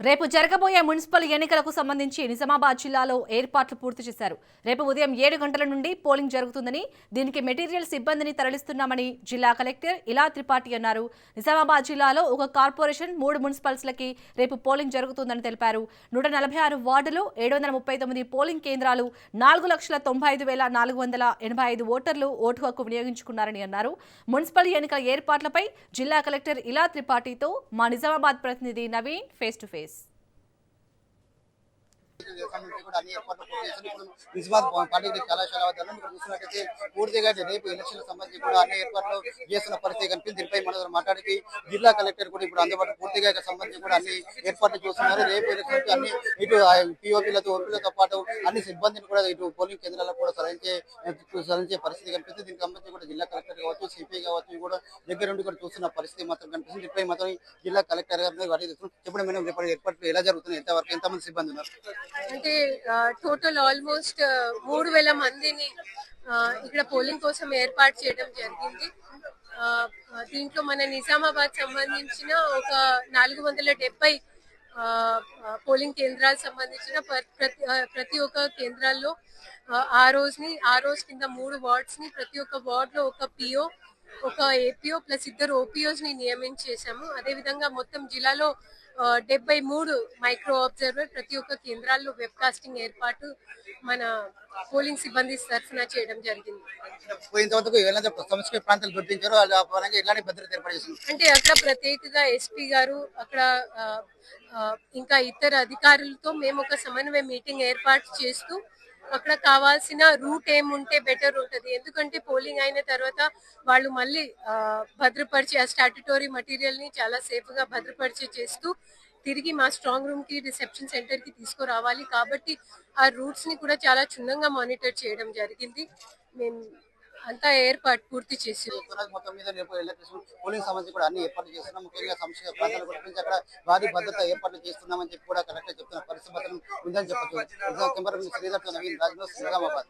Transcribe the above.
రేపు జరగబోయే మున్సిపల్ ఎన్నికలకు సంబంధించి నిజామాబాద్ జిల్లాలో ఏర్పాట్లు పూర్తి చేశారు. రేపు ఉదయం 7 గంటల నుండి పోలింగ్ జరుగుతుందని, దీనికి మెటీరియల్ సిబ్బందిని తరలిస్తున్నామని జిల్లా కలెక్టర్ ఇలా త్రిపాఠి అన్నారు. నిజామాబాద్ జిల్లాలో ఒక కార్పొరేషన్ 3 మున్సిపల్స్లకి రేపు పోలింగ్ జరుగుతుందని తెలిపారు. 146 వార్డులు, 739 పోలింగ్ కేంద్రాలు, 4,95,485 ఓటర్లు ఓటు హక్కు వినియోగించుకున్నారని అన్నారు. మున్సిపల్ ఎన్నికల ఏర్పాట్లపై జిల్లా కలెక్టర్ ఇలా త్రిపాఠితో మా నిజామాబాద్ ప్రతినిధి నవీన్ ఫేస్ టు ఫేస్. కళాశాల వద్ద చూసినట్లయితే పూర్తిగా రేపు ఎలక్షన్ సంబంధించి కూడా అన్ని ఏర్పాట్లు చేస్తున్న పరిస్థితి కనిపించింది. దీనిపై మన మాట్లాడికి జిల్లా కలెక్టర్ కూడా ఇప్పుడు అందుబాటు పూర్తిగా సంబంధించి కూడా అన్ని ఏర్పాట్లు చూస్తున్నారు. రేపు ఎలక్షన్ అన్ని ఇటు పిఓపీలతో ఓపీలతో పాటు అన్ని సిబ్బందిని కూడా ఇటు పోలింగ్ కేంద్రాలకు కూడా సరించే పరిస్థితి కనిపిస్తుంది. దీనికి సంబంధించి కూడా జిల్లా కలెక్టర్ కావచ్చు, సిపిఐ కావచ్చు కూడా దగ్గర నుండి కూడా చూస్తున్న పరిస్థితి మాత్రం కనిపిస్తుంది. దీనిపై మాత్రం జిల్లా కలెక్టర్ గారిని చెప్పడం మేడం రేపు ఏర్పాట్లు ఎలా జరుగుతున్నాయి, ఎంతవరకు ఎంతమంది సిబ్బంది ఉన్నారు? అంటే టోటల్ ఆల్మోస్ట్ 3,000 మందిని ఇక్కడ పోలింగ్ కోసం ఏర్పాటు చేయడం జరిగింది. దీంట్లో మన నిజామాబాద్ సంబంధించిన ఒక 470 పోలింగ్ కేంద్రాలకు సంబంధించిన ప్రతి ఒక్క కేంద్రాల్లో ఆ రోజు కింద 3 వార్డ్స్ ని, ప్రతి ఒక్క వార్డ్ లో ఒక పిఓ, ఒక ఏపీఓ ప్లస్ 2 ఓపీఓస్ ని నియమించేశాము. అదేవిధంగా మొత్తం జిల్లాలో 73 మైక్రో అబ్జర్వర్ ప్రతి ఒక్క కేంద్రాల్లో వెబ్ కాస్టింగ్ ఏర్పాటు మన పోలింగ్ సిబ్బంది తరఫున చేయడం జరిగింది. అంటే అక్కడ ప్రత్యేకంగా ఎస్పీ గారు, అక్కడ ఇంకా ఇతర అధికారులతో మేము ఒక సమన్వయ మీటింగ్ ఏర్పాటు చేస్తూ అక్కడ కావాల్సిన రూట్ ఏముంటే బెటర్ ఉంటది. ఎందుకంటే పోలింగ్ అయిన తర్వాత వాళ్ళు మళ్ళీ భద్రపరిచి ఆ స్టాట్యుటరీ మెటీరియల్ ని చాలా సేఫ్ గా భద్రపరిచి చేస్తూ తిరిగి మా స్ట్రాంగ్ రూమ్ కి, రిసెప్షన్ సెంటర్ కి తీసుకురావాలి. కాబట్టి ఆ రూట్స్ ని కూడా చాలా క్షుణ్ణంగా మానిటర్ చేయడం జరిగింది. మేము అంతా ఏర్పాటు పూర్తి చేసి మొత్తం మీద పోలింగ్ సంబంధించి కూడా అన్ని ఏర్పాట్లు చేస్తున్నాం. ముఖ్యంగా సంక్షేమ ప్రాంతాల గురించి అక్కడ భారీ భద్రత ఏర్పాట్లు చేస్తున్నామని చెప్పి కూడా కలెక్టర్ చెప్తున్న పరిస్థితి ఉందని చెప్పచ్చు. Camera Sridhar, Naveen, Raj news, Nizamabad.